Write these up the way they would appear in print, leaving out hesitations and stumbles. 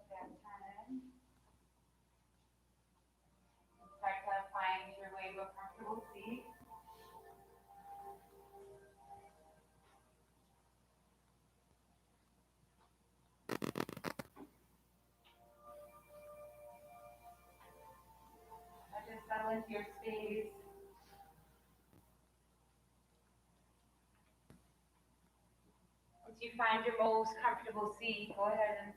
that 10. Start to find your way to a comfortable seat. Just settle into your space. Once you find your most comfortable seat, go ahead and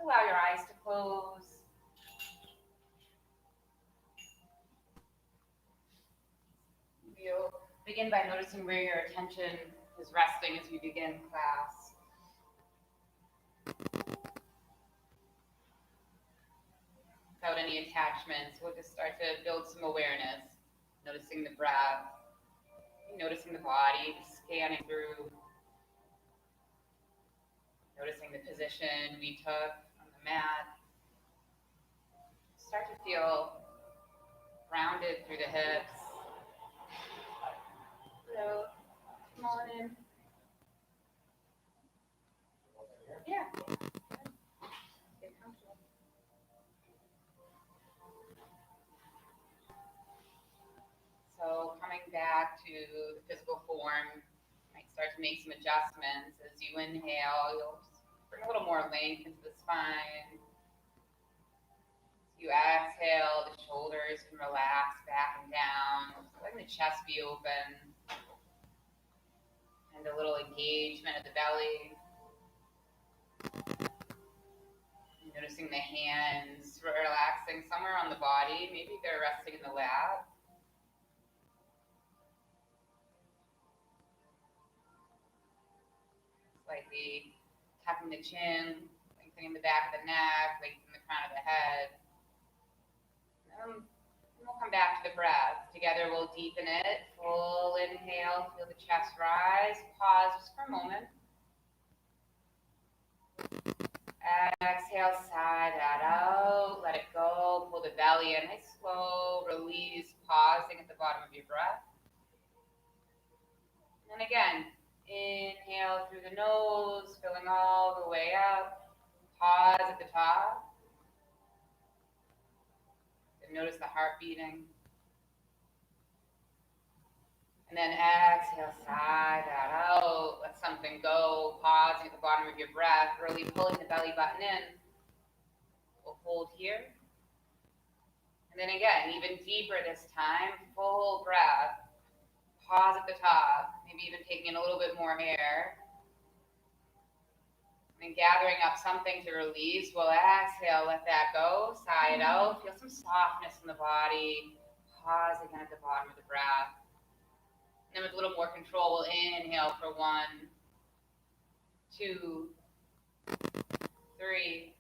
allow your eyes to close. You'll begin by noticing where your attention is resting as we begin class. Without any attachments, we'll just start to build some awareness, noticing the breath, noticing the body, scanning through, noticing the position we took on the mat. Start to feel grounded through the hips. Hello, come on in. Yeah. Get comfortable. So coming back to the physical form, you might start to make some adjustments. As you inhale, you'll bring a little more length into the spine. As you exhale, the shoulders can relax back and down, letting the chest be open, and a little engagement of the belly. Noticing the hands relaxing somewhere on the body. Maybe they're resting in the lap. Slightly tucking the chin, lengthening the back of the neck, lengthening the crown of the head. And we'll come back to the breath. Together we'll deepen it. Full inhale, feel the chest rise. Pause just for a moment. Exhale, sigh that out. Let it go. Pull the belly in. Nice slow release, pausing at the bottom of your breath. And again, inhale through the nose, filling all the way up. Pause at the top. And notice the heart beating. And then exhale, sigh that out. Let something go. Pausing at the bottom of your breath, really pulling the belly button in. We'll hold here. And then again, even deeper this time, full breath. Pause at the top, maybe even taking in a little bit more air. And then gathering up something to release. We'll exhale, let that go. Sigh it out. Feel some softness in the body. Pause again at the bottom of the breath. And then with a little more control, we'll inhale for 1, 2, 3,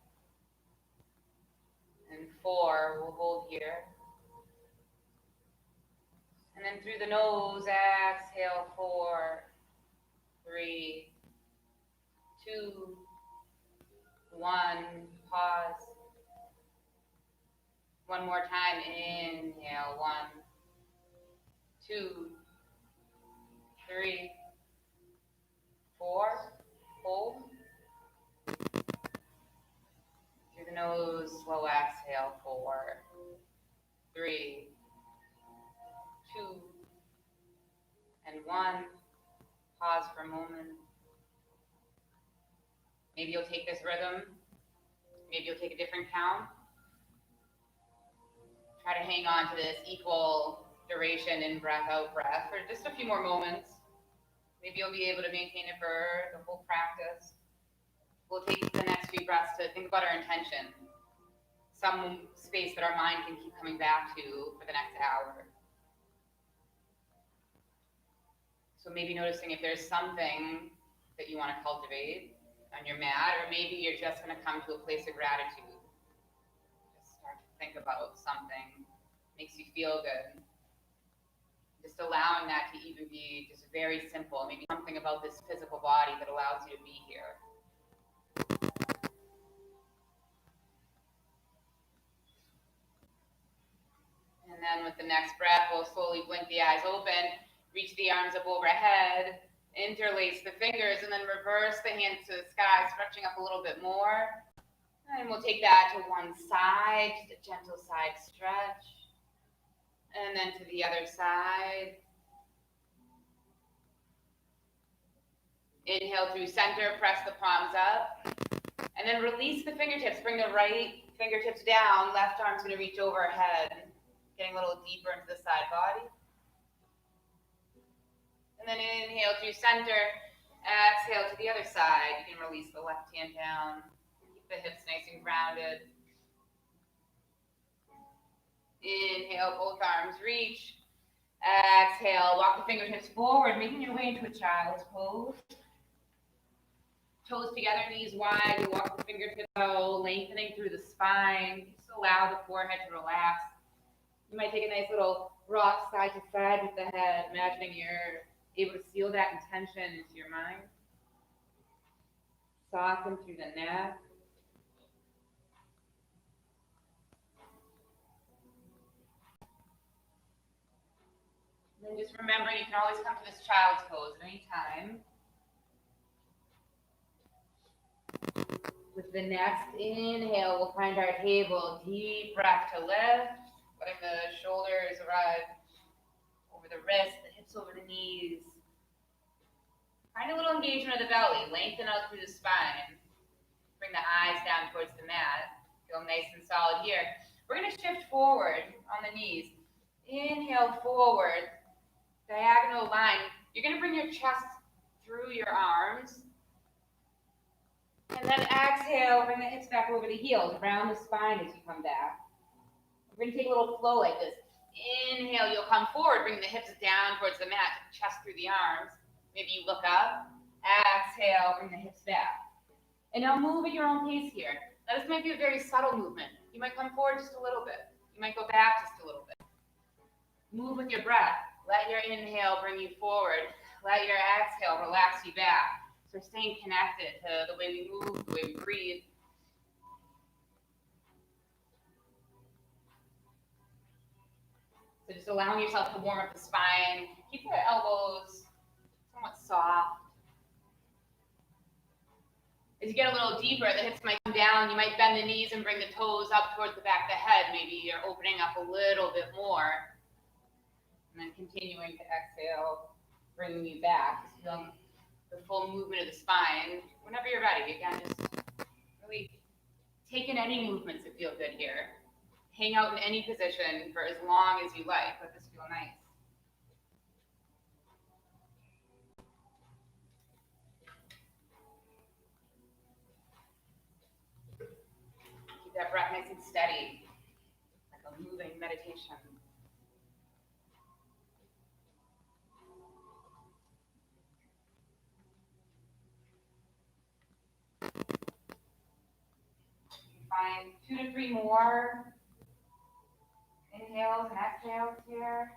and 4. We'll hold here. And then through the nose, exhale, 4, 3, 2, 1. Pause. One more time. Inhale, 1, 2, 3, 4. Hold. Through the nose, slow exhale. 4, 3, 2, and 1. Pause for a moment. Maybe you'll take this rhythm. Maybe you'll take a different count. Try to hang on to this equal duration in breath, out breath for just a few more moments. Maybe you'll be able to maintain it for the whole practice. We'll take the next few breaths to think about our intention. Some space that our mind can keep coming back to for the next hour. So maybe noticing if there's something that you want to cultivate on your mat, or maybe you're just going to come to a place of gratitude. Just start to think about something that makes you feel good. Just allowing that to even be just very simple. Maybe something about this physical body that allows you to be here. And then with the next breath, we'll slowly blink the eyes open, reach the arms up overhead, interlace the fingers, and then reverse the hands to the sky, stretching up a little bit more. And we'll take that to one side, just a gentle side stretch. And then to the other side. Inhale through center, press the palms up. And then release the fingertips. Bring the right fingertips down. Left arm's gonna reach overhead. Getting a little deeper into the side body. And then inhale through center. Exhale to the other side. You can release the left hand down. Keep the hips nice and grounded. Inhale, both arms reach. Exhale, walk the fingertips forward, making your way into a child's pose. Toes together, knees wide. You walk the fingertips out, lengthening through the spine. Just allow the forehead to relax. You might take a nice little rock side to side with the head, imagining you're able to seal that intention into your mind. Soften through the neck. And then just remember, you can always come to this child's pose at any time. With the next inhale, we'll find our table. Deep breath to lift, letting the shoulders arrive over the wrists, the hips over the knees. Find a little engagement of the belly. Lengthen out through the spine. Bring the eyes down towards the mat. Feel nice and solid here. We're going to shift forward on the knees. Inhale forward, diagonal line. You're going to bring your chest through your arms. And then exhale, bring the hips back over the heels, around the spine as you come back. We're going to take a little flow like this. Inhale, you'll come forward, bring the hips down towards the mat, chest through the arms. Maybe you look up. Exhale, bring the hips back. And now move at your own pace here. Now this might be a very subtle movement. You might come forward just a little bit. You might go back just a little bit. Move with your breath. Let your inhale bring you forward. Let your exhale relax you back. So we're staying connected to the way we move, the way we breathe. So just allowing yourself to warm up the spine. Keep the elbows somewhat soft. As you get a little deeper, the hips might come down. You might bend the knees and bring the toes up towards the back of the head. Maybe you're opening up a little bit more. And then continuing to exhale, bringing you back. Just feeling the full movement of the spine. Whenever you're ready, again, just really take in any movements that feel good here. Hang out in any position for as long as you like. Let this feel nice. Keep that breath nice and steady, like a moving meditation. Find 2 to 3 more inhales and exhales here.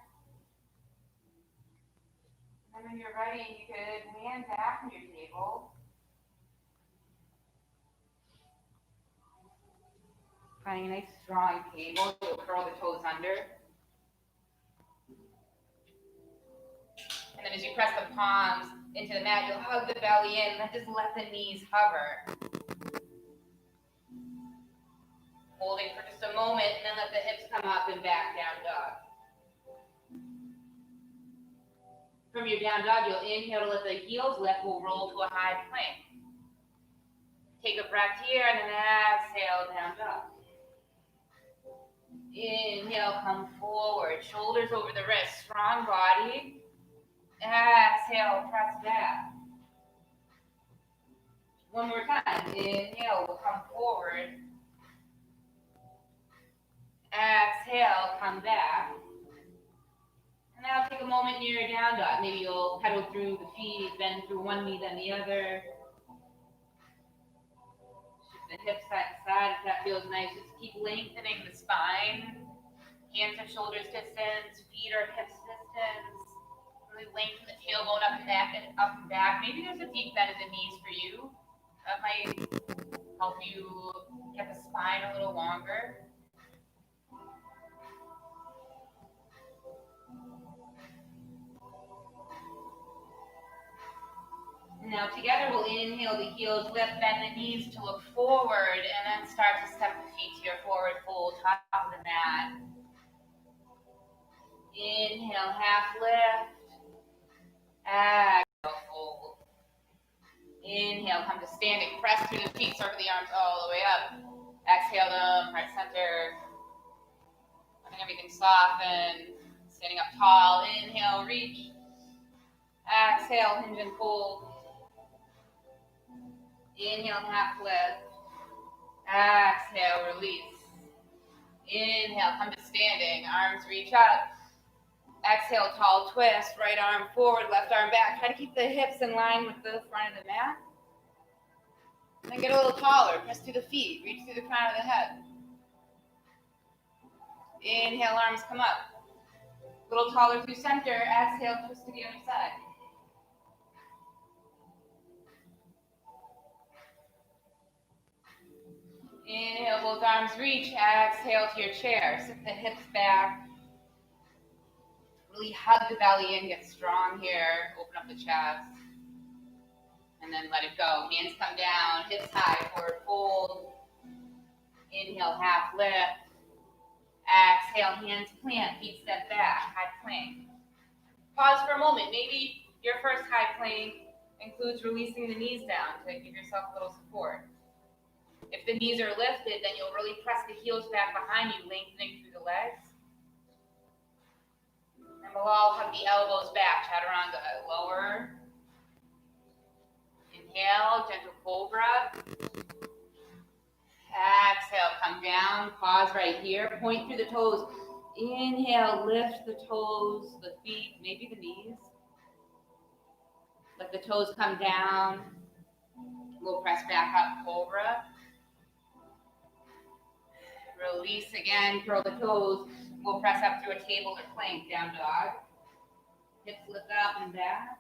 And when you're ready, you could land back on your table. Finding a nice strong table, you'll curl the toes under. And then as you press the palms into the mat, you'll hug the belly in, and just let the knees hover. Holding for just a moment, and then let the hips come up and back, down dog. From your down dog, you'll inhale to let the heels lift, we'll roll to a high plank. Take a breath here, and then exhale, down dog. Inhale, come forward, shoulders over the wrists, strong body. Exhale, press back. One more time, inhale, we'll come forward. Exhale, come back. And now take a moment near your down dog. Maybe you'll pedal through the feet, bend through one knee, then the other. Shift the hips side to side if that feels nice. Just keep lengthening the spine. Hands are shoulders distance, feet are hips distance. Really lengthen the tailbone up and back. Maybe there's a deep bend in the knees for you. That might help you get the spine a little longer. Now together we'll inhale the heels, lift, bend the knees to look forward, and then start to step the feet to your forward fold, top of the mat. Inhale, half lift. Exhale, fold. Inhale, come to standing. Press through the feet, circle the arms all the way up. Exhale them, heart center. Letting everything soften. Standing up tall. Inhale, reach. Exhale, hinge and fold. Inhale, half lift. Exhale, release. Inhale, come to standing. Arms reach up. Exhale, tall twist. Right arm forward, left arm back. Try to keep the hips in line with the front of the mat. Then get a little taller. Press through the feet. Reach through the crown of the head. Inhale, arms come up. A little taller through center. Exhale, twist to the other side. Inhale, both arms reach. Exhale to your chair. Sit the hips back. Really hug the belly in. Get strong here. Open up the chest. And then let it go. Hands come down. Hips high. Forward fold. Inhale, half lift. Exhale, hands plant. Feet step back. High plank. Pause for a moment. Maybe your first high plank includes releasing the knees down to give yourself a little support. If the knees are lifted, then you'll really press the heels back behind you, lengthening through the legs. And we'll all hug the elbows back, chaturanga. Lower. Inhale, gentle cobra. Exhale, come down, pause right here. Point through the toes. Inhale, lift the toes, the feet, maybe the knees. Let the toes come down. We'll press back up, cobra. Release again, curl the toes. We'll press up through a table or plank, down dog. Hips lift up and back.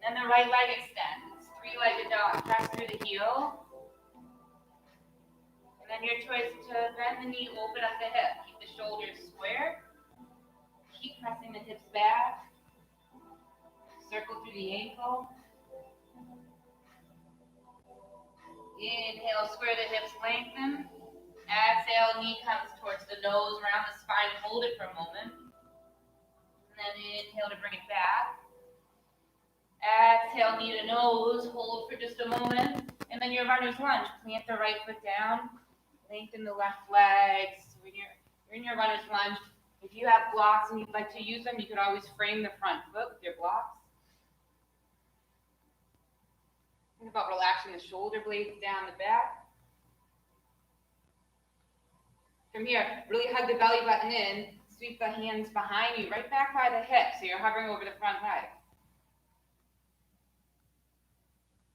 And then the right leg extends. Three-legged dog. Press through the heel. And then your choice to bend the knee, open up the hip. Keep the shoulders square. Keep pressing the hips back. Circle through the ankle. Inhale, square the hips, lengthen. Exhale, knee comes towards the nose, around the spine, hold it for a moment. And then inhale to bring it back. Exhale, knee to nose, hold for just a moment. And then your runner's lunge, plant the right foot down, lengthen the left leg. So when you're in your runner's lunge, if you have blocks and you'd like to use them, you could always frame the front foot with your blocks. Think about relaxing the shoulder blades down the back. From here, really hug the belly button in, sweep the hands behind you, right back by the hip, so you're hovering over the front leg.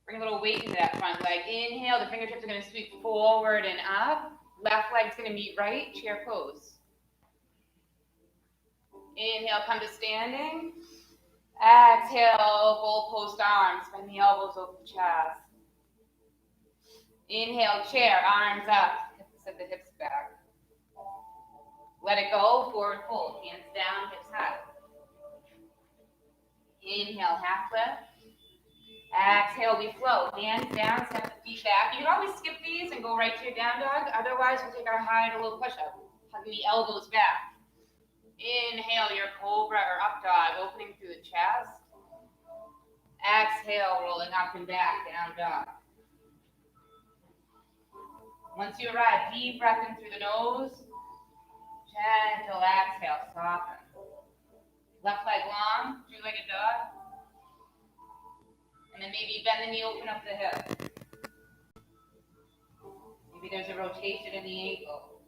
Bring a little weight into that front leg. Inhale, the fingertips are going to sweep forward and up. Left leg's going to meet right, chair pose. Inhale, come to standing. Exhale, goal post arms, bend the elbows over the chest. Inhale, chair, arms up, set the hips back. Let it go, forward fold, hands down, hips high. Inhale, half lift. Exhale, we float, hands down, step the feet back. You can always skip these and go right to your down dog. Otherwise, we'll take our high and a little push-up, hugging the elbows back. Inhale, your cobra or up dog, opening through the chest. Exhale, rolling up and back, down dog. Once you arrive, deep breath in through the nose. Gentle exhale, soften. Left leg long, three-legged dog. And then maybe bend the knee, open up the hip. Maybe there's a rotation in the ankle.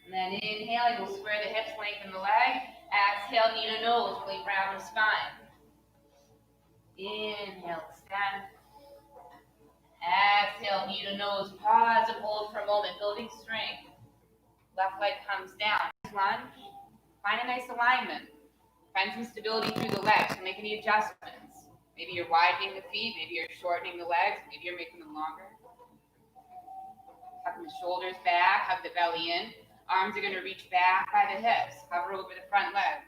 And then inhaling, we'll square the hips, lengthen the leg. Exhale, knee to nose, really round the spine. Inhale, extend. Exhale, knee to nose, pause and hold for a moment, building strength. Left leg comes down, lunge. Find a nice alignment. Find some stability through the legs. So make any adjustments. Maybe you're widening the feet, maybe you're shortening the legs, maybe you're making them longer. Tuck the shoulders back, hug the belly in. Arms are gonna reach back by the hips, hover over the front leg.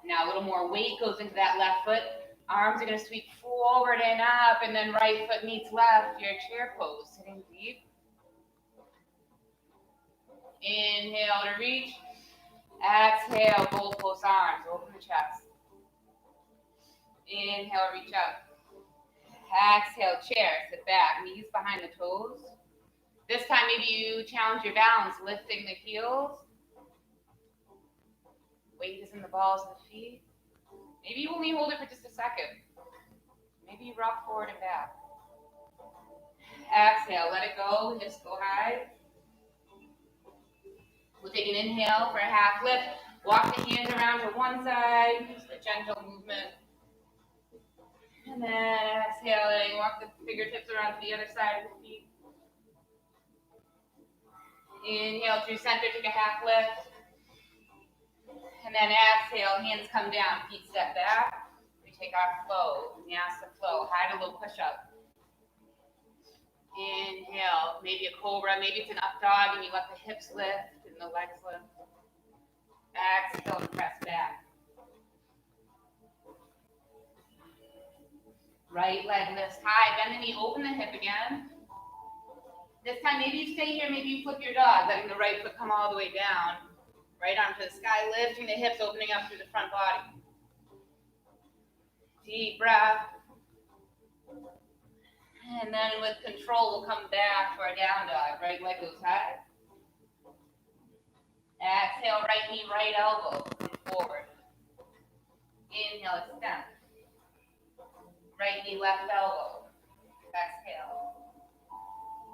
Now a little more weight goes into that left foot. Arms are gonna sweep forward and up, and then right foot meets left, your chair pose, sitting deep. Inhale to reach. Exhale, both close arms, open the chest. Inhale, reach up. Exhale, chair, sit back, knees behind the toes. This time, maybe you challenge your balance, lifting the heels. Weight is in the balls of the feet. Maybe you only hold it for just a second. Maybe you rock forward and back. Exhale, let it go, hips go high. We'll take an inhale for a half lift. Walk the hands around to one side, use a gentle movement. And then exhaling, walk the fingertips around to the other side of the feet. Inhale through center, take a half lift. And then exhale, hands come down, feet step back. We take our flow, vinyasa flow, high to low push-up. Inhale, maybe a cobra, maybe it's an up dog, and you let the hips lift and the legs lift. Exhale and press back. Right leg lifts high, bend the knee, open the hip again. This time, maybe you stay here, maybe you flip your dog, letting the right foot come all the way down. Right arm to the sky, lifting the hips, opening up through the front body. Deep breath. And then with control, we'll come back to our down dog. Right leg goes high. Exhale, right knee, right elbow, come forward. Inhale, extend. Right knee, left elbow. Exhale.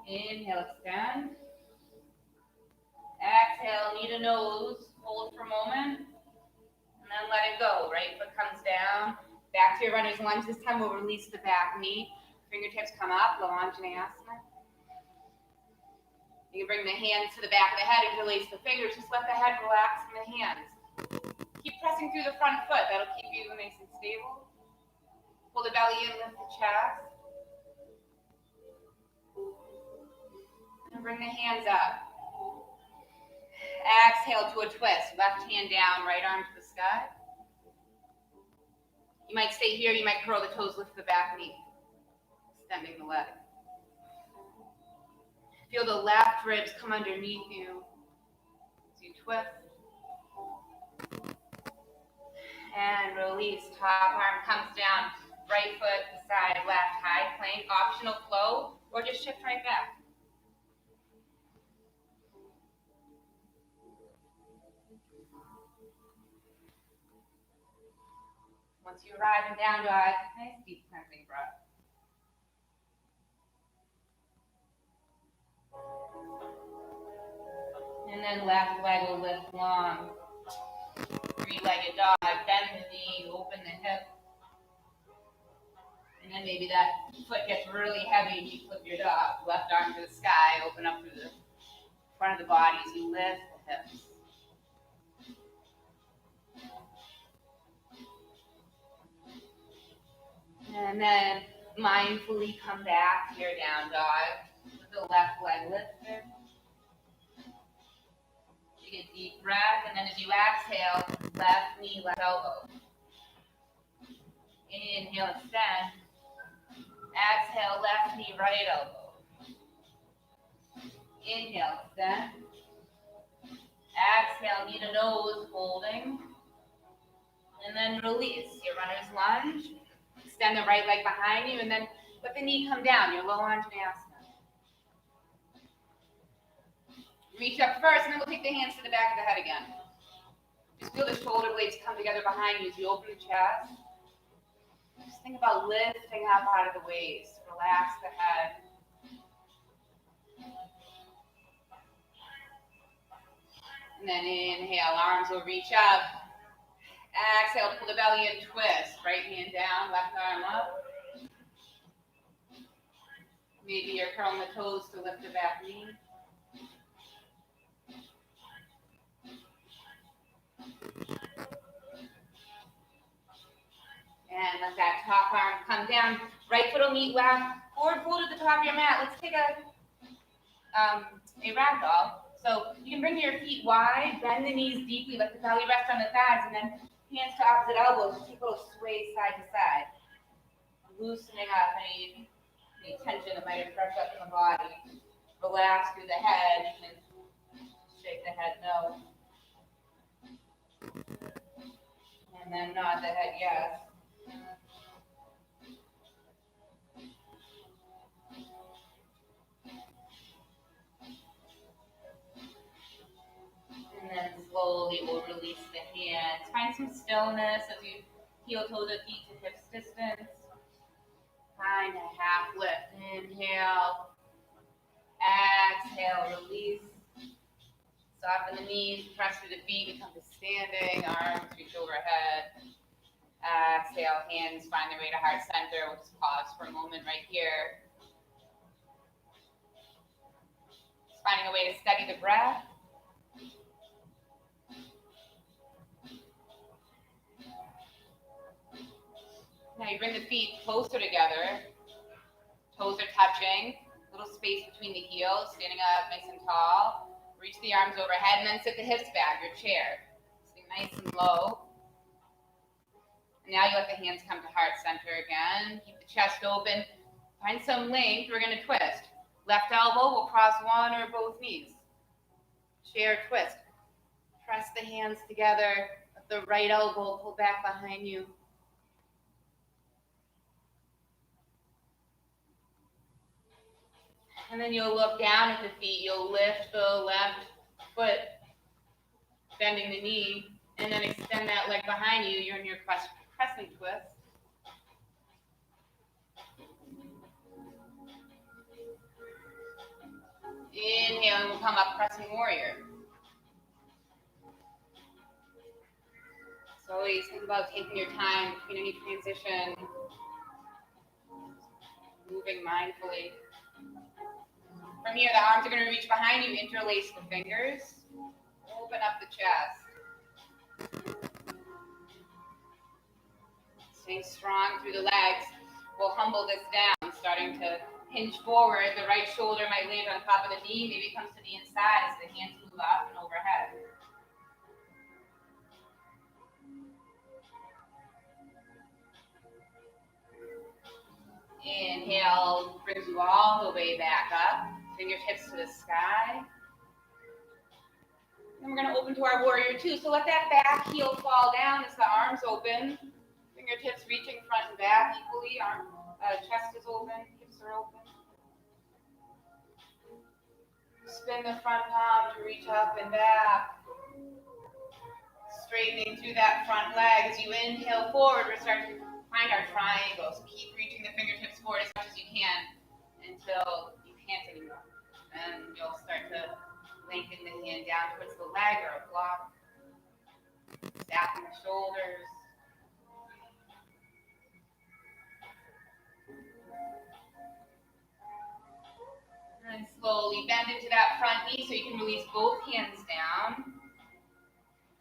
Inhale, extend. Exhale, knee to nose, hold for a moment. And then let it go. Right foot comes down. Back to your runner's lunge. This time we'll release the back knee. Fingertips come up, Lavanjanasana. You can bring the hands to the back of the head and release the fingers. Just let the head relax from the hands. Keep pressing through the front foot. That'll keep you nice and stable. Pull the belly in, lift the chest. And bring the hands up. Exhale to a twist. Left hand down, right arm to the sky. You might stay here. You might curl the toes, lift the back knee. Extending the leg. Feel the left ribs come underneath you as you twist. And release. Top arm comes down. Right foot beside left high plank. Optional flow, or just shift right back. Once you arrive in down dog, nice deep cleansing breath. And then left leg will lift long. Three-legged dog, bend the knee, open the hip. And then maybe that foot gets really heavy and you flip your dog. Left arm to the sky, open up through the front of the body as you lift the hips. And then mindfully come back to your down dog with the left leg lifted. Take a deep breath, and then as you exhale, left knee, left elbow. Inhale, extend. Exhale, left knee, right elbow. Inhale, extend. Exhale, knee to nose, holding. And then release your runner's lunge. Extend the right leg behind you, and then let the knee come down, your Lavanjanasana. Reach up first, and then we'll take the hands to the back of the head again. Just feel the shoulder blades come together behind you as you open the chest. Just think about lifting up out of the waist. Relax the head. And then inhale, arms will reach up. Exhale, pull the belly in, twist. Right hand down, left arm up. Maybe you're curling the toes to lift the back knee. And let that top arm come down. Right foot will meet left. Forward fold at the top of your mat. Let's take a a ragdoll. So you can bring your feet wide, bend the knees deeply, let the belly rest on the thighs, and then hands to opposite elbows. Take a little sway side to side, loosening up any tension that might have pressed up in the body. Relax through the head. You can shake the head no, and then nod the head yes. And then slowly we'll release the hands. Find some stillness as you heel toes of feet to hips distance. Find a half lift. Inhale. Exhale, release. Soften the knees, press through the feet, come to standing, arms reach overhead. Exhale, hands find their way to heart center. We'll just pause for a moment right here. Just finding a way to steady the breath. Now you bring the feet closer together. Toes are touching. Little space between the heels, standing up nice and tall. Reach the arms overhead and then sit the hips back, your chair. Stay nice and low. And now you let the hands come to heart center again. Keep the chest open. Find some length. We're going to twist. Left elbow will cross one or both knees. Chair twist. Press the hands together. Let the right elbow pull back behind you. And then you'll look down at the feet. You'll lift the left foot, bending the knee, and then extend that leg behind you. You're in your crescent twist. Inhale, and we'll come up crescent warrior. So always think about taking your time between any transition, moving mindfully. From here, the arms are going to reach behind you, interlace the fingers, open up the chest. Staying strong through the legs. We'll humble this down, starting to hinge forward. The right shoulder might land on top of the knee, maybe it comes to the inside as the hands move up and overhead. Inhale, brings you all the way back up. Fingertips to the sky. And we're going to open to our warrior two. So let that back heel fall down as the arms open. Fingertips reaching front and back equally. Chest is open, hips are open. Spin the front palm to reach up and back. Straightening through that front leg. As you inhale forward, we're starting to find our triangle. So keep reaching the fingertips forward as much as you can until you can't anymore. And you'll start to lengthen the hand down towards the leg or a block. Stacking the shoulders. And slowly bend into that front knee so you can release both hands down.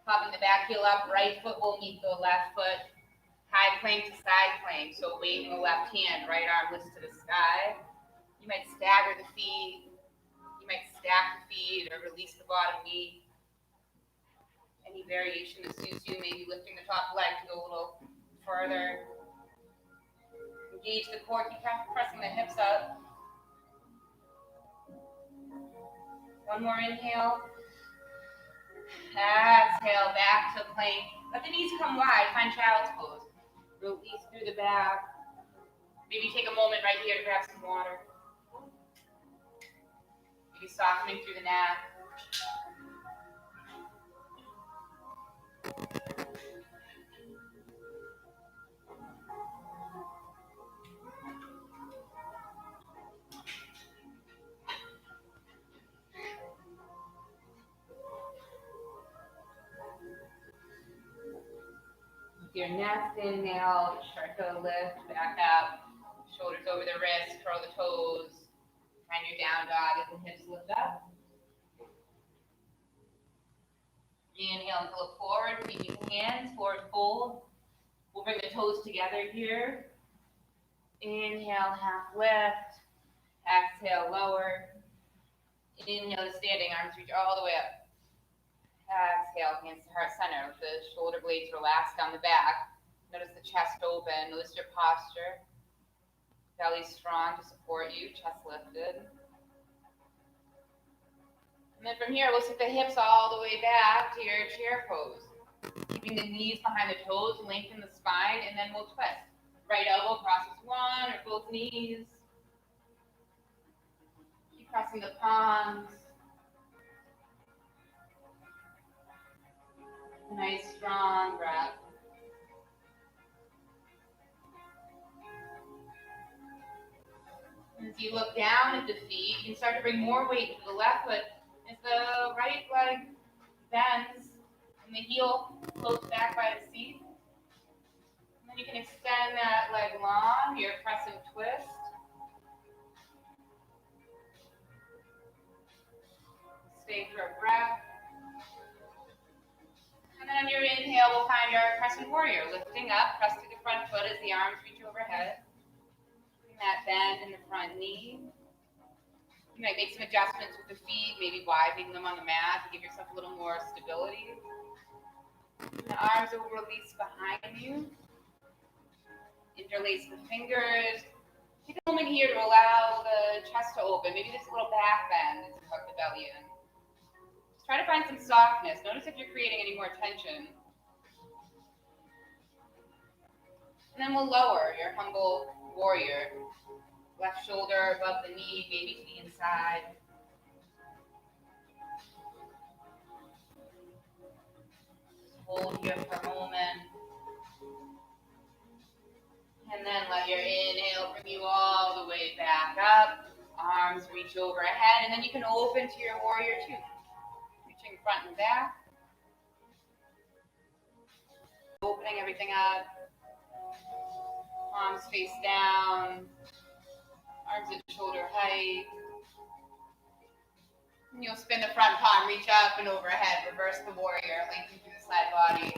Popping the back heel up, right foot will meet the left foot. High plank to side plank, so waving the left hand, right arm lifts to the sky. You might stagger the feet. You might stack the feet or release the bottom knee. Any variation that suits you, maybe lifting the top leg to go a little further. Engage the core, keep pressing the hips up. One more inhale. Exhale, back to plank. Let the knees come wide, find child's pose. Release through the back. Maybe take a moment right here to grab some water. Maybe softening through the neck. Your next inhale, start to lift back up, shoulders over the wrists, curl the toes, find your down dog as the hips lift up. Inhale and look forward, keeping hands, forward fold. We'll bring the toes together here. Inhale, half lift. Exhale, lower. Inhale to standing, arms reach all the way up. Exhale, hands to heart center with the shoulder blades relaxed down the back. Notice the chest open, notice your posture. Belly strong to support you, chest lifted. And then from here, we'll sit the hips all the way back to your chair pose. Keeping the knees behind the toes, lengthen the spine, and then we'll twist. Right elbow crosses one or both knees. Keep pressing the palms. Nice, strong breath. As you look down at the feet, you can start to bring more weight to the left foot as the right leg bends and the heel floats back by the seat. And then you can extend that leg long, your crescent twist. Stay for a breath. And then on your inhale, we'll find our crescent warrior. Lifting up, press to the front foot as the arms reach overhead. That bend in the front knee. You might make some adjustments with the feet, maybe widening them on the mat to give yourself a little more stability. The arms will release behind you. Interlace the fingers. Take a moment here to allow the chest to open. Maybe just a little back bend as you tuck the belly in. Just try to find some softness. Notice if you're creating any more tension. And then we'll lower your humble warrior. Left shoulder above the knee, maybe to the inside. Just hold here for a moment. And then let your inhale bring you all the way back up. Arms reach overhead, and then you can open to your warrior two. Reaching front and back. Opening everything up. Palms face down. Arms at shoulder height. And you'll spin the front palm, reach up and overhead. Reverse the warrior, lengthen through the side body.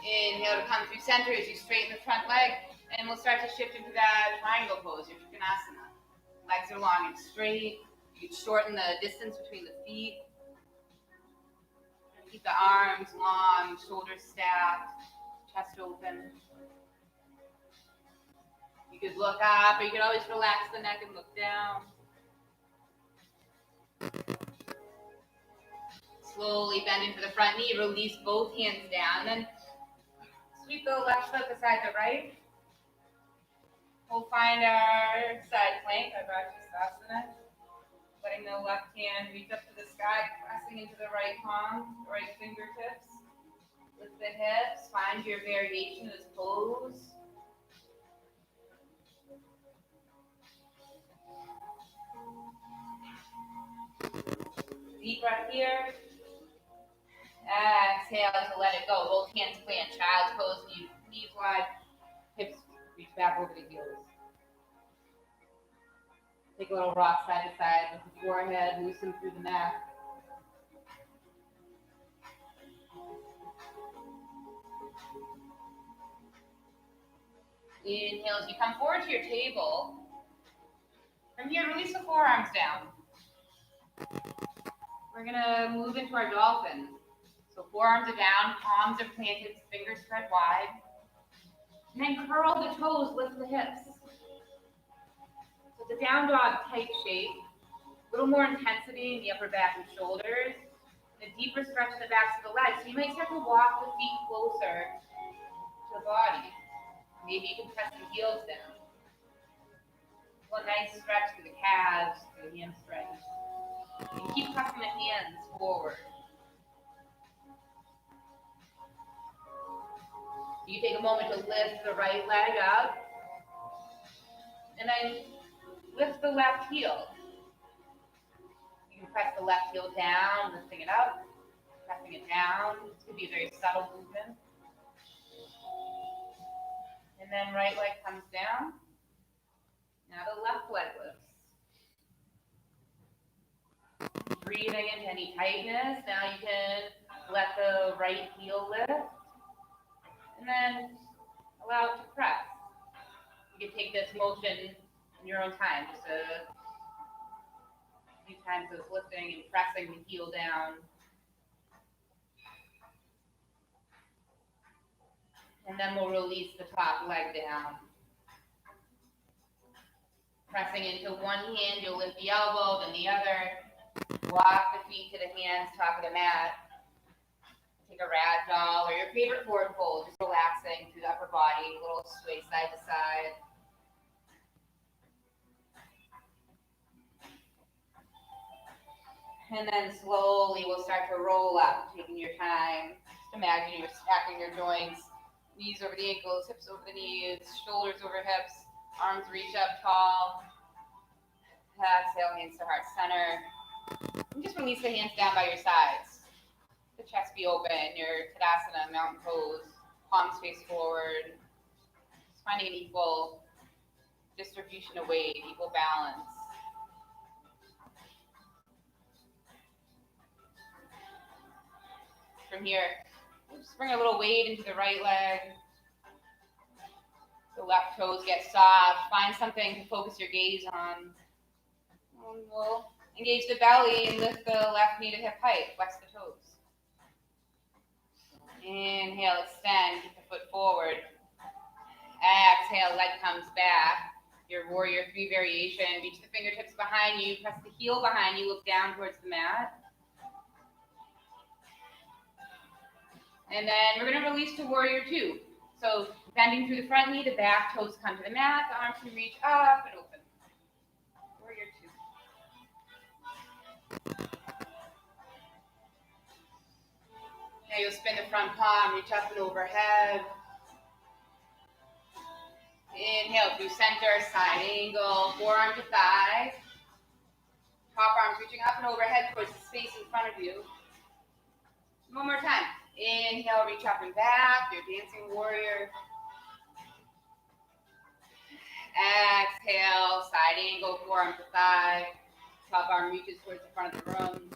Inhale to come through center as you straighten the front leg. And we'll start to shift into that triangle pose, your Trikonasana. Legs are long and straight. You can shorten the distance between the feet. Keep the arms long, shoulders stacked. Chest open. You could look up, or you could always relax the neck and look down. Slowly bend into the front knee, release both hands down, then sweep the left foot beside the right. We'll find our side plank, our Vrajasthasana. Letting the left hand reach up to the sky, pressing into the right palm, the right fingertips. Lift the hips, find your variation of this pose. Deep breath here. Exhale to let it go. Both hands plant child's pose, knees wide, hips reach back over the heels. Take a little rock side to side with the forehead, loosen through the neck. Inhale as you come forward to your table. From here, release the forearms down. We're gonna move into our dolphin. So forearms are down, palms are planted, fingers spread wide. And then curl the toes, lift the hips. So it's a down dog type shape. A little more intensity in the upper back and shoulders. And a deeper stretch in the backs of the legs. So you might start to walk the feet closer to the body. Maybe you can press the heels down. One nice stretch to the calves, to the hamstrings. And keep pressing the hands forward. You take a moment to lift the right leg up. And then lift the left heel. You can press the left heel down, lifting it up, pressing it down. This could be a very subtle movement. And then right leg comes down. Now the left leg lifts. Breathing into any tightness. Now you can let the right heel lift. And then allow it to press. You can take this motion in your own time, just a few times of lifting and pressing the heel down. And then we'll release the top leg down. Pressing into one hand, you'll lift the elbow, then the other. Walk the feet to the hands, top of the mat. Take a ragdoll or your favorite forward fold, just relaxing through the upper body, a little sway side to side. And then slowly we'll start to roll up, taking your time. Just imagine you're stacking your joints, knees over the ankles, hips over the knees, shoulders over hips, arms reach up tall. Exhale, hands to heart center. And just release the hands down by your sides. The chest be open, your Tadasana, mountain pose, palms face forward. Just finding an equal distribution of weight, equal balance. From here, just bring a little weight into the right leg. The left toes get soft. Find something to focus your gaze on. And we'll engage the belly and lift the left knee to hip height. Flex the toes. Inhale, extend, keep the foot forward. Exhale, leg comes back. Your warrior 3 variation. Reach the fingertips behind you. Press the heel behind you. Look down towards the mat. And then we're going to release to warrior 2. So bending through the front knee, the back toes come to the mat. The arms can reach up and open. Warrior 2. Now you'll spin the front palm, reach up and overhead. Inhale through center, side angle, forearm to thigh. Top arms reaching up and overhead towards the space in front of you. One more time. Inhale, reach up and back, your dancing warrior. Exhale, side angle, forearm to thigh. Top arm reaches towards the front of the room.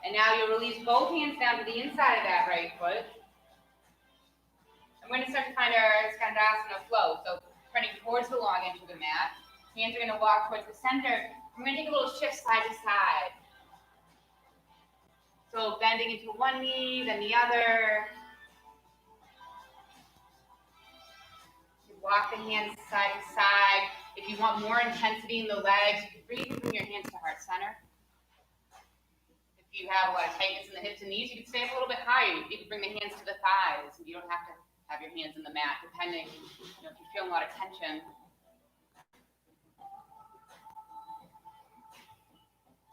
And now you'll release both hands down to the inside of that right foot. I'm going to start to find our Skandasana flow. So turning towards the long edge of the mat. Hands are going to walk towards the center. I'm going to take a little shift side to side. So bending into one knee, then the other. You walk the hands side to side. If you want more intensity in the legs, you can breathe and bring your hands to heart center. If you have a lot of tightness in the hips and knees, you can stay up a little bit higher. You can bring the hands to the thighs. You don't have to have your hands in the mat, depending, if you're feeling a lot of tension.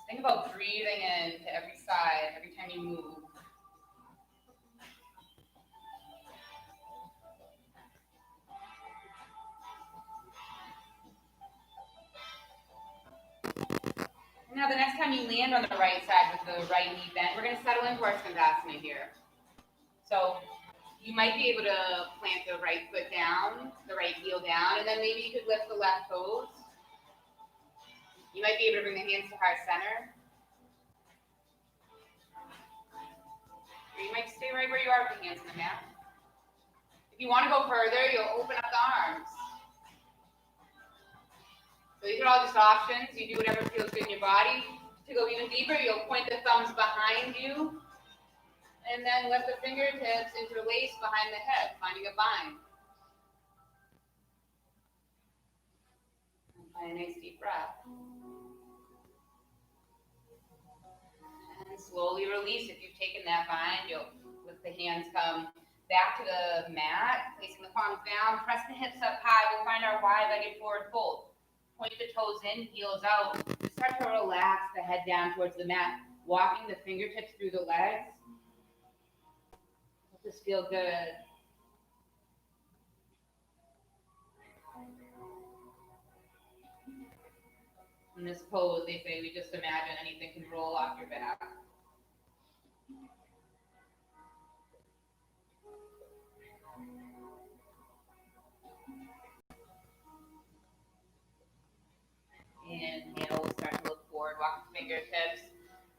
Think about breathing in to every side, every time you move. Now the next time you land on the right side with the right knee bent, we're going to settle into our Skandasana here. So you might be able to plant the right foot down, the right heel down, and then maybe you could lift the left toes. You might be able to bring the hands to heart center. Or you might stay right where you are with the hands in the mat. If you want to go further, you'll open up the arms. So these are all just options. You do whatever feels good in your body. To go even deeper, you'll point the thumbs behind you. And then let the fingertips interlace behind the head, finding a bind. And find a nice deep breath. And slowly release. If you've taken that bind, you'll let the hands come back to the mat, placing the palms down, press the hips up high. We'll find our wide-legged forward fold. Point the toes in, heels out. Start to relax the head down towards the mat, walking the fingertips through the legs. Let this feel good. In this pose, they say we just imagine anything can roll off your back. Inhale, we'll start to look forward, walk the fingertips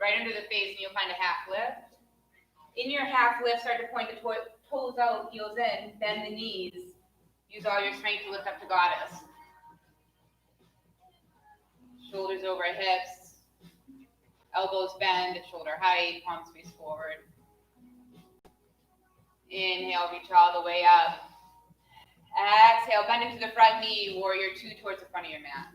right under the face, and you'll find a half lift. In your half lift, start to point the toes out, heels in, bend the knees. Use all your strength to lift up to goddess. Shoulders over hips. Elbows bend at shoulder height. Palms face forward. Inhale, reach all the way up. Exhale, bend into the front knee, warrior two towards the front of your mat.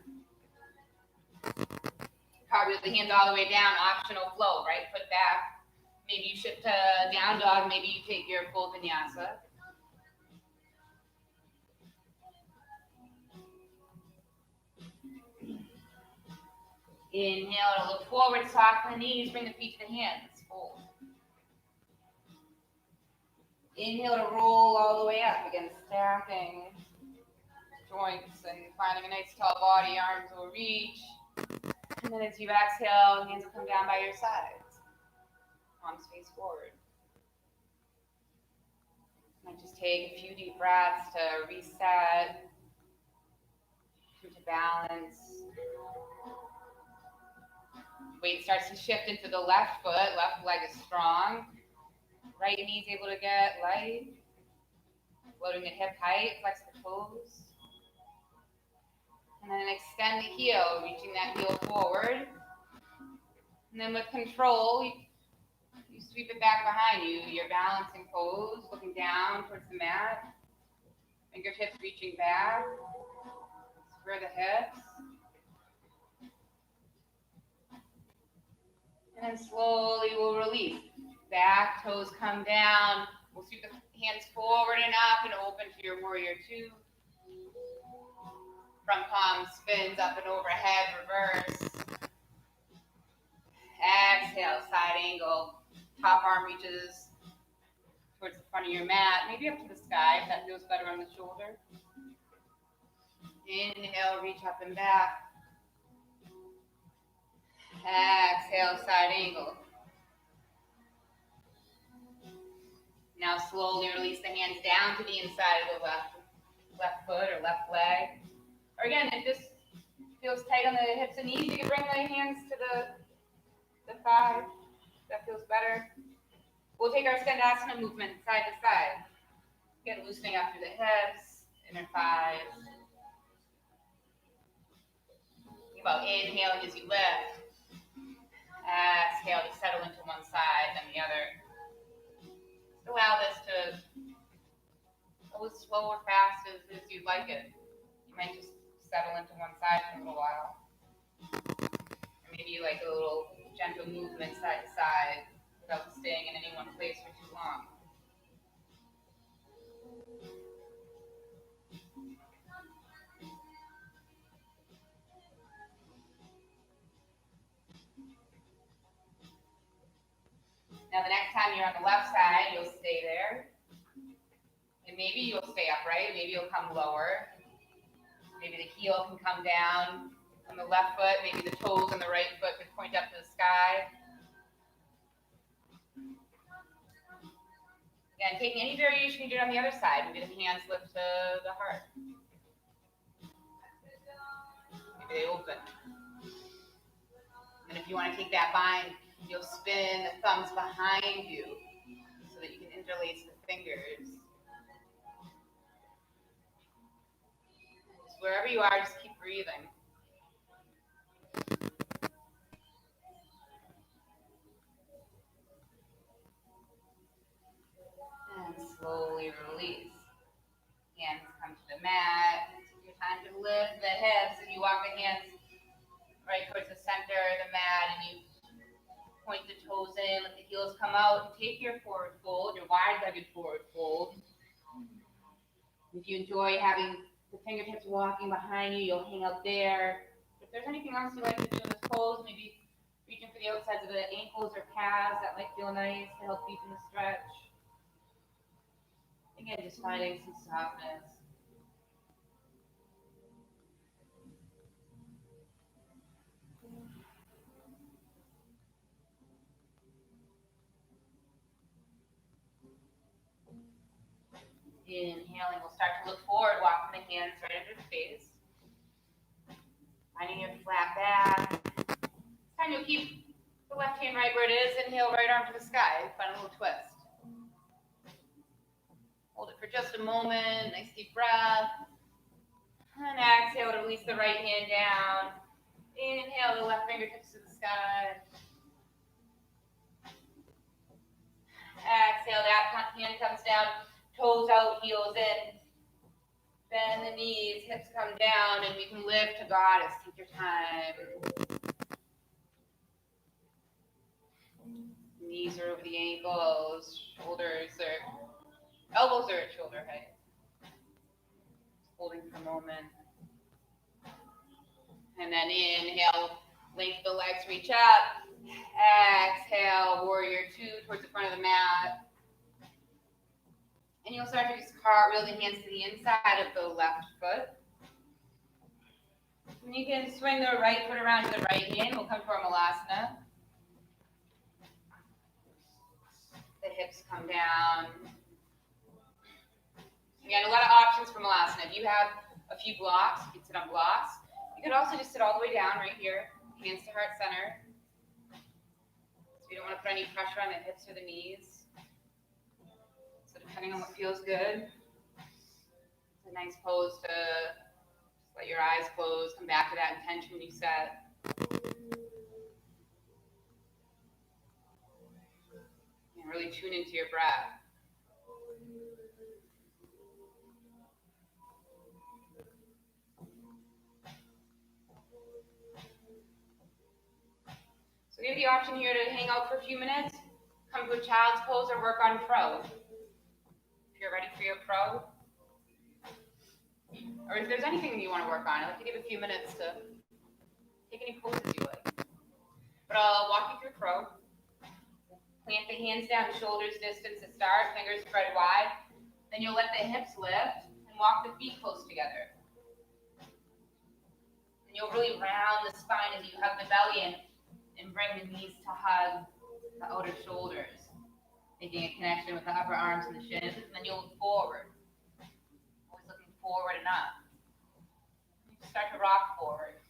Cartwheel the hands all the way down, optional flow, right foot back. Maybe you shift to down dog, maybe you take your full vinyasa. Inhale to look forward, soften the knees, bring the feet to the hands, fold. Inhale to roll all the way up, again stacking joints and finding a nice tall body, arms will reach. And then as you exhale, hands will come down by your sides. Palms face forward. And just take a few deep breaths to reset, come to balance. Weight starts to shift into the left foot, left leg is strong. Right knee's able to get light. Floating at hip height, flex the toes. And then extend the heel, reaching that heel forward. And then with control, you sweep it back behind you. Your balancing pose, looking down towards the mat. Fingertips reaching back. Square the hips. And then slowly we'll release. Back toes come down. We'll sweep the hands forward and up and open to your warrior two. Front palm spins up and overhead, reverse. Exhale, side angle. Top arm reaches towards the front of your mat, maybe up to the sky if that feels better on the shoulder. Inhale, reach up and back. Exhale, side angle. Now slowly release the hands down to the inside of the left foot or left leg. Or again, if this feels tight on the hips and knees, you can bring the hands to the thigh. That feels better. We'll take our Skandasana movement side to side. Again, loosening up through the hips, inner thighs. Think about inhaling as you lift. Exhale to settle into one side, then the other. Allow this to go as slow or fast as you'd like it. You might just settle into one side for a little while. Or maybe you like a little gentle movement side to side without staying in any one place for too long. Now the next time you're on the left side, you'll stay there. And maybe you'll stay upright, maybe you'll come lower. Maybe the heel can come down on the left foot, maybe the toes on the right foot could point up to the sky. Again, taking any variation you did on the other side, maybe the hands lift to the heart. Maybe they open. And if you want to take that bind, you'll spin the thumbs behind you so that you can interlace the fingers. Just wherever you are, just keep breathing. And slowly release. Hands come to the mat. Take your time to lift the hips. If you walk the hands right towards the center of the mat and you point the toes in, let the heels come out, and take your forward fold, your wide-legged forward fold. If you enjoy having the fingertips walking behind you, you'll hang out there. If there's anything else you like to do in this pose, maybe reaching for the outsides of the ankles or calves, that might feel nice to help deepen the stretch. Again, just finding some softness. Inhaling, we'll start to look forward, walking the hands right under the face. Finding your flat back. This time you'll keep the left hand right where it is. Inhale, right arm to the sky. Find a little twist. Hold it for just a moment. Nice deep breath. And exhale to release the right hand down. Inhale the left fingertips to the sky. Exhale, that hand comes down, toes out, heels in. Bend the knees, hips come down, and we can lift to goddess. Take your time. Knees are over the ankles, elbows are at shoulder height. Holding for a moment. And then inhale, lengthen the legs, reach up. Exhale, warrior two towards the front of the mat. And you'll start to just cartwheel the hands to the inside of the left foot. And you can swing the right foot around to the right hand. We'll come to our Malasana. The hips come down. Again, a lot of options for Malasana. If you have a few blocks, you can sit on blocks. You could also just sit all the way down right here, hands to heart center. So you don't want to put any pressure on the hips or the knees. So depending on what feels good, it's a nice pose to just let your eyes close, come back to that intention you set. And really tune into your breath. So you have the option here to hang out for a few minutes, come to a child's pose, or work on crow. If you're ready for your crow, or if there's anything you want to work on, I like to give a few minutes to take any poses you like. But I'll walk you through crow. Plant the hands down, shoulders distance to start, fingers spread wide. Then you'll let the hips lift and walk the feet close together. And you'll really round the spine as you hug the belly in and bring the knees to hug the outer shoulders, making a connection with the upper arms and the shins. And then you'll look forward, always looking forward and up. You start to rock forward.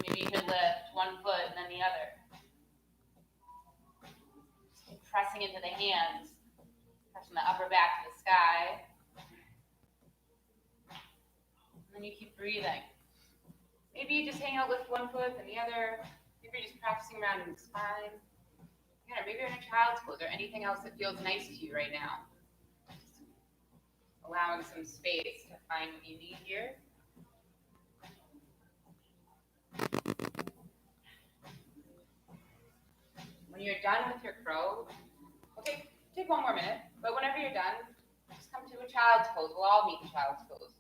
Maybe you can lift one foot and then the other. Just keep pressing into the hands, touching the upper back to the sky. And then you keep breathing. Maybe you just hang out, lift one foot and the other. Maybe you're just practicing around in the spine. Yeah, maybe you're in a child's pose or anything else that feels nice to you right now. Just allowing some space to find what you need here. When you're done with your crow, okay, take one more minute, but whenever you're done, just come to a child's pose. We'll all meet in child's pose.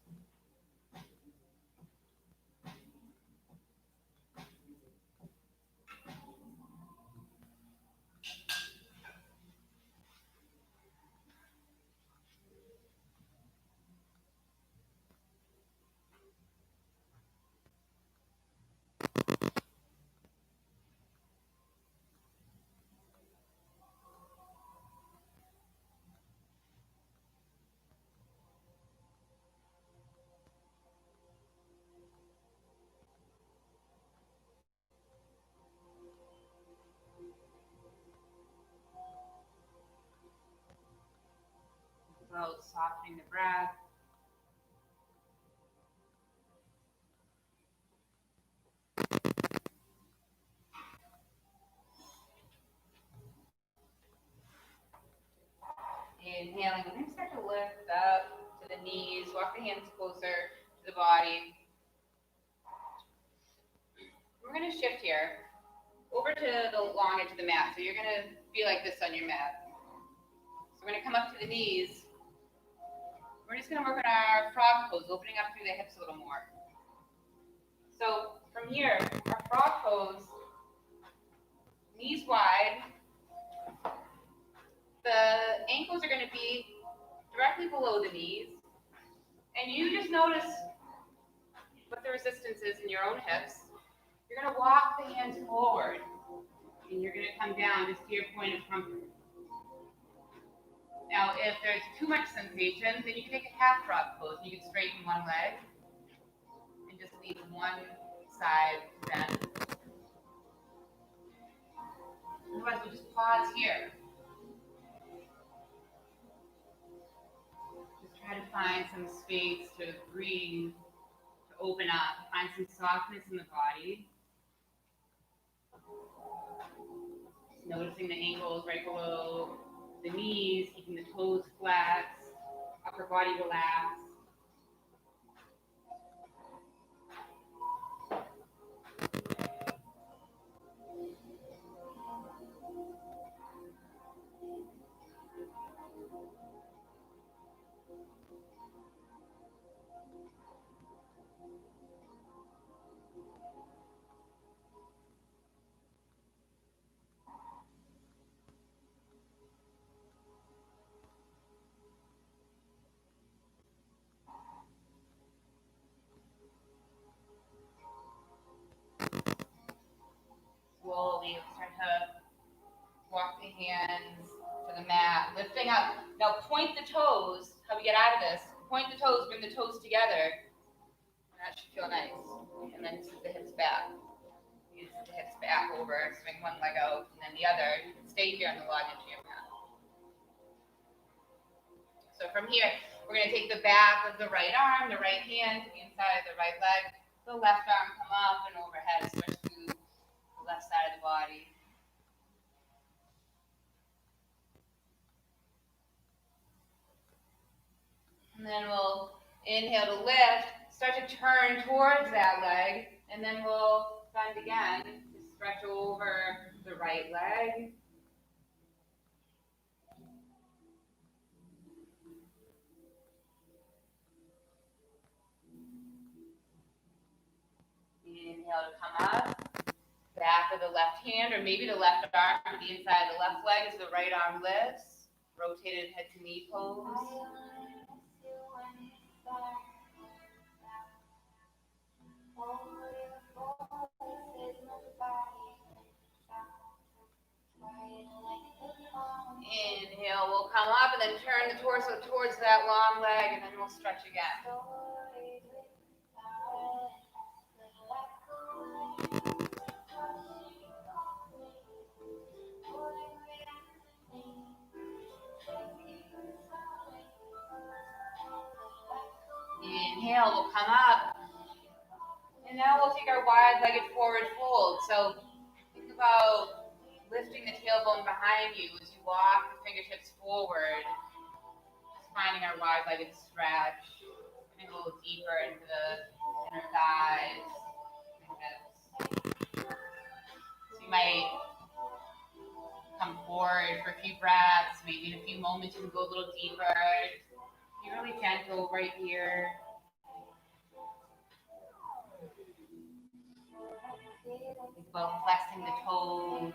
About softening the breath. Inhaling, we're going to start to lift up to the knees, walk the hands closer to the body. We're going to shift here over to the long edge of the mat. So you're going to be like this on your mat. So we're going to come up to the knees. We're just going to work on our frog pose, opening up through the hips a little more. So from here, our frog pose, knees wide. The ankles are going to be directly below the knees. And you just notice what the resistance is in your own hips. You're going to walk the hands forward. And you're going to come down just to your point of comfort. Now, if there's too much sensation, then you can take a half frog pose. You can straighten one leg and just leave one side bent. Otherwise, we'll just pause here. find some space to breathe, to open up, find some softness in the body. Just noticing the ankles right below the knees, keeping the toes flat, upper body relaxed. Slowly start to walk the hands to the mat, lifting up. Now point the toes, how we get out of this. Point the toes, bring the toes together. That should feel nice. And then scoot the hips back. Use the hips back over, swing one leg out, and then the other. You can stay here on the log into your mat. So from here, we're going to take the back of the right arm, the right hand to the inside of the right leg. The left arm come up and overhead, switch to the left side of the body. And then we'll inhale to lift, start to turn towards that leg, and then we'll bend again to stretch over the right leg. Inhale to come up, back of the left hand, or maybe the left arm to the inside of the left leg as the right arm lifts. Rotated head to knee pose. Inhale, we'll come up and then turn the torso towards that long leg, and then we'll stretch again. Inhale, we'll come up. And now we'll take our wide-legged forward fold. So think about lifting the tailbone behind you as you walk the fingertips forward. Just finding our wide-legged stretch. Getting a little deeper into the inner thighs and hips. So you might come forward for a few breaths. Maybe in a few moments you can go a little deeper. Be really gentle right here. Think about flexing the toes.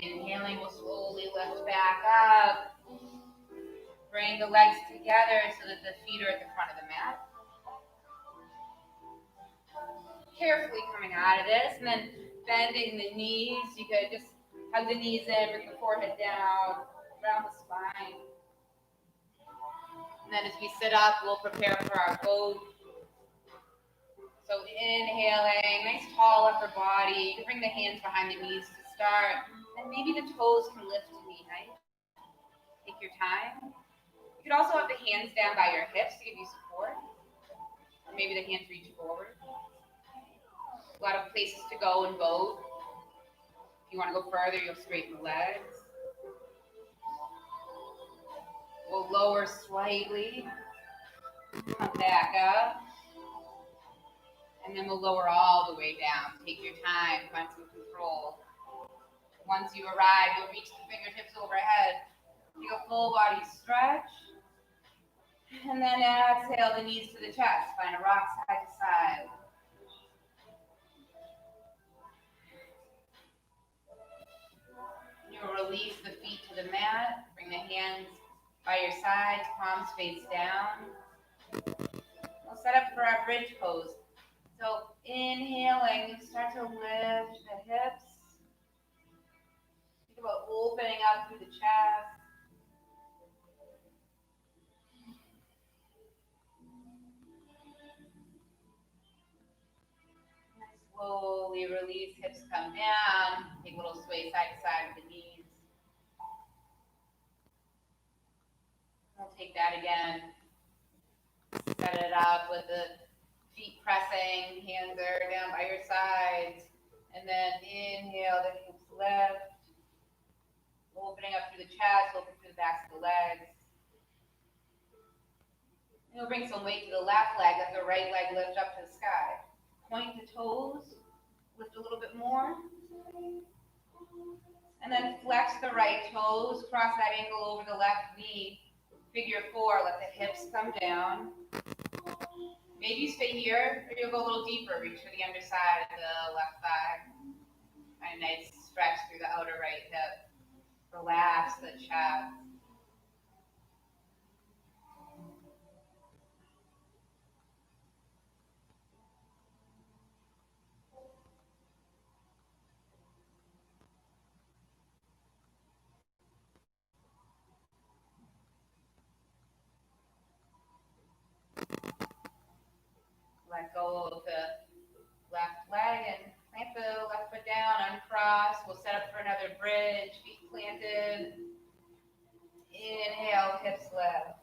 Inhaling, we'll slowly lift back up. Bring the legs together so that the feet are at the front of the mat. Carefully coming out of this, and then bending the knees. You could just hug the knees in, bring the forehead down, around the spine. And then as we sit up, we'll prepare for our boat. So inhaling, nice tall upper body. You can bring the hands behind the knees to start. And maybe the toes can lift to knee height. Take your time. You could also have the hands down by your hips to give you support. Or maybe the hands reach forward. A lot of places to go in both. If you want to go further, you'll straighten the legs. We'll lower slightly. Come back up. And then we'll lower all the way down. Take your time, find some control. Once you arrive, you'll reach the fingertips overhead. Take a full body stretch. And then exhale the knees to the chest. Find a rock side to side. You'll release the feet to the mat. Bring the hands by your sides, palms face down. We'll set up for our bridge pose. So inhaling, start to lift the hips. Think about opening up through the chest. And slowly release, hips come down. Take a little sway side to side with the knees. We'll take that again. Set it up with the feet pressing, hands are down by your sides. And then inhale, the hips lift. Opening up through the chest, open through the backs of the legs. And you'll bring some weight to the left leg, let the right leg lift up to the sky. Point the toes, lift a little bit more. And then flex the right toes, cross that ankle over the left knee. Figure 4, let the hips come down. Maybe you stay here, or you'll go a little deeper, reach for the underside of the left thigh. And a nice stretch through the outer right hip. Relax the chest. Let go of the left leg and plant the left foot down, uncross. We'll set up for another bridge, feet planted. Inhale, hips lift.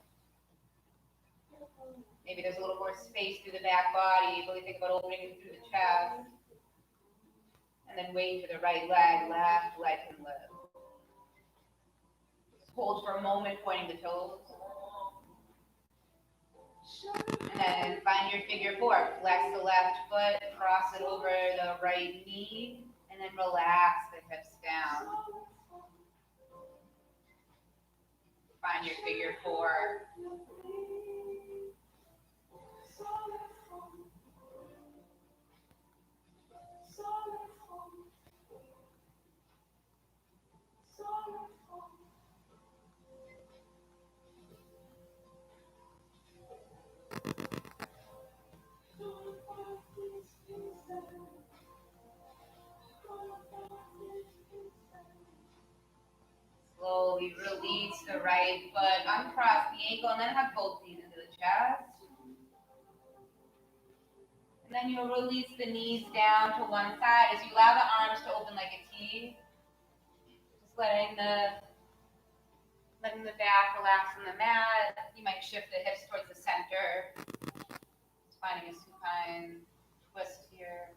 Maybe there's a little more space through the back body. Really think about opening through the chest. And then weight to the right leg, left leg can lift. Just hold for a moment, pointing the toes. And then find your figure 4. Flex the left foot, cross it over the right knee, and then relax the hips down. Find your figure 4. Slowly release the right foot, uncross the ankle, and then hug both knees into the chest. And then you'll release the knees down to one side as you allow the arms to open like a T. Just letting the back relax on the mat. You might shift the hips towards the center. Just finding a supine twist here.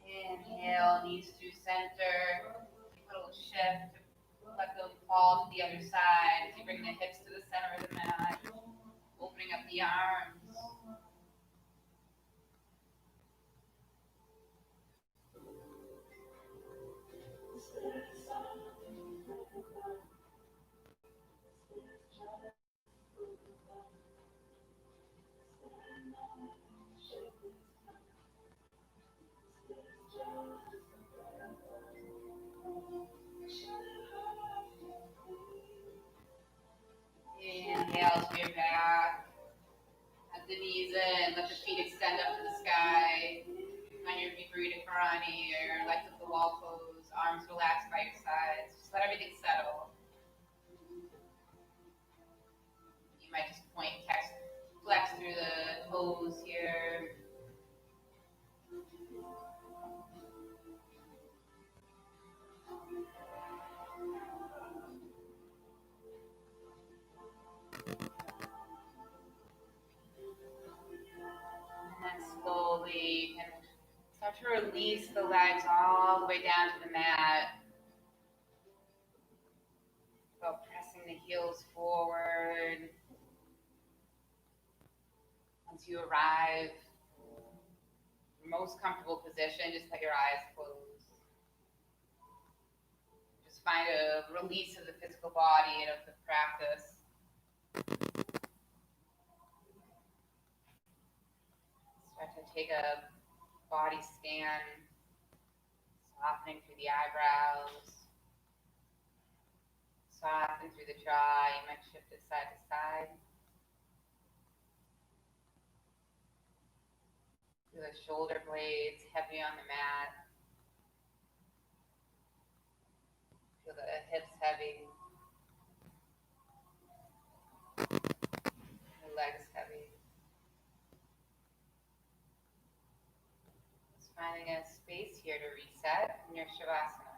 Inhale, knees to center. Take a little shift. Let them fall to the other side as you bring the hips to the center of the mat. Opening up the arms. Inhale to your back. Hug the knees in. Let the feet extend up to the sky. On your Viparita Karani or legs up the wall pose. Arms relaxed by your sides. Just let everything settle. You might just flex through the toes here. Slowly and start to release the legs all the way down to the mat. So pressing the heels forward. Once you arrive in your most comfortable position, just let your eyes close. Just find a release of the physical body and of the practice. Start to take a body scan. Softening through the eyebrows. Soften through the jaw. You might shift it side to side. Feel the shoulder blades heavy on the mat. Feel the hips heavy. The legs heavy. Just finding a space here to reset in your Shavasana.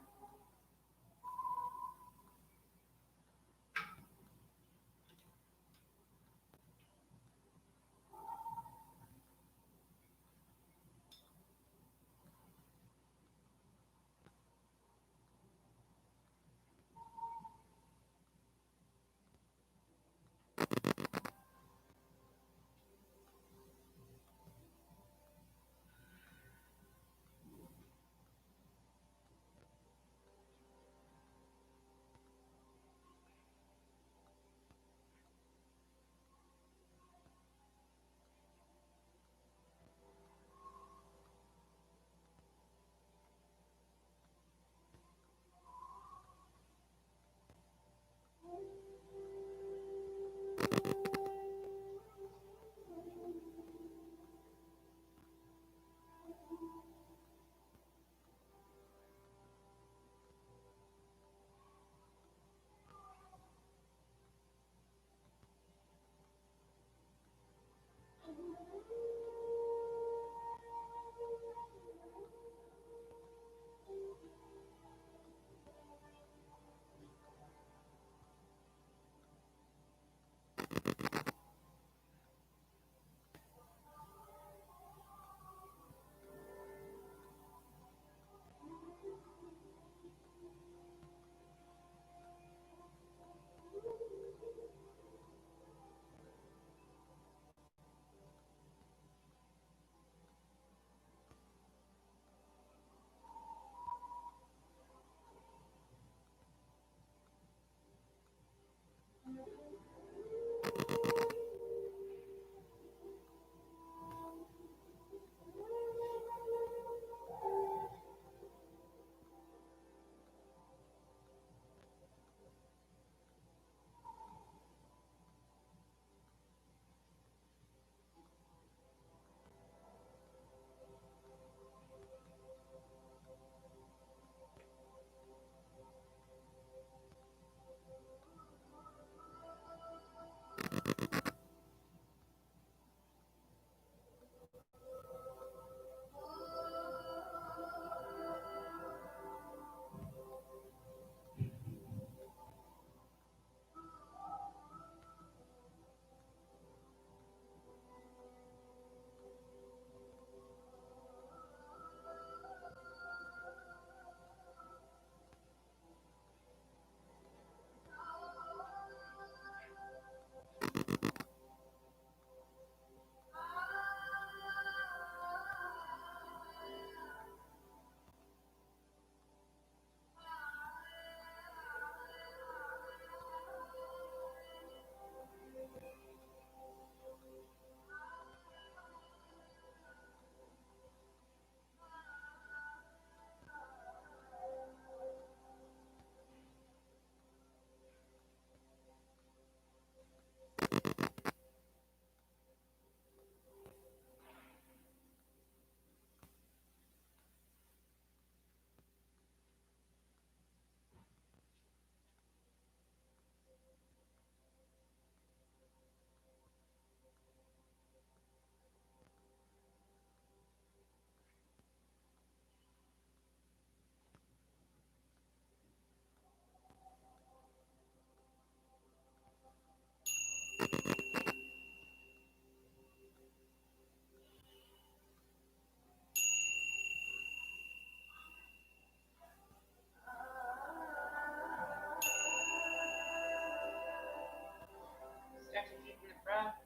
Start to deepen the breath.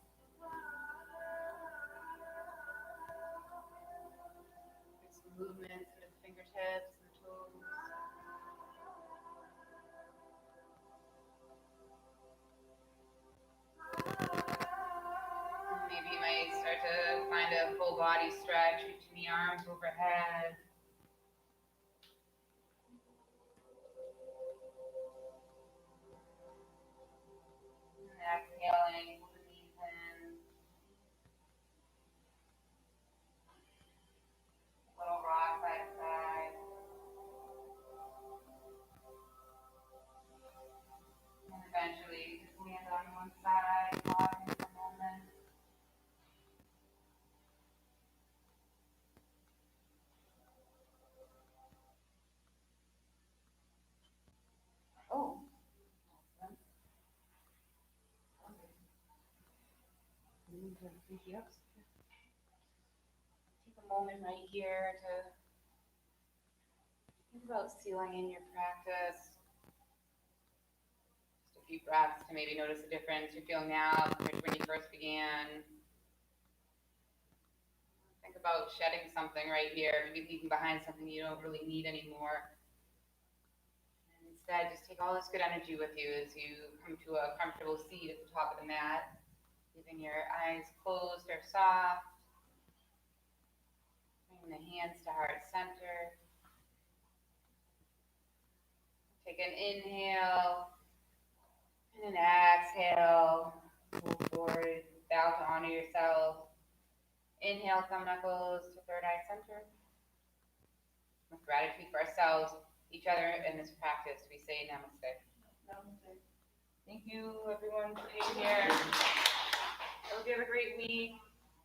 Get some movements into the fingertips and the toes. Maybe you might start to find a full body stretch, reaching the arms overhead. inhaling, pull the knees in. Little rock side to side. And eventually just land on one side, pausing for a moment. Oh, awesome. Take a moment right here to think about sealing in your practice. Just a few breaths to maybe notice the difference you feel now compared to when you first began. Think about shedding something right here, maybe leaving behind something you don't really need anymore. And instead, just take all this good energy with you as you come to a comfortable seat at the top of the mat, leaving your eyes closed or soft. Bring the hands to heart center. Take an inhale and an exhale. Move forward, bow to honor yourself. Inhale, thumb knuckles to third eye center. With gratitude for ourselves, each other, and this practice, we say namaste. Namaste. Thank you, everyone, for being here. I hope you have a great week.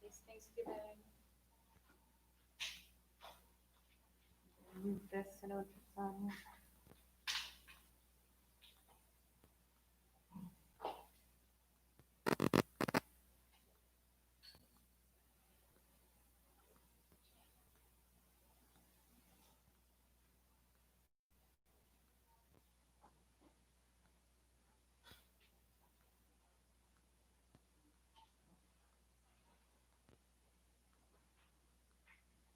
Happy Thanksgiving. Move this and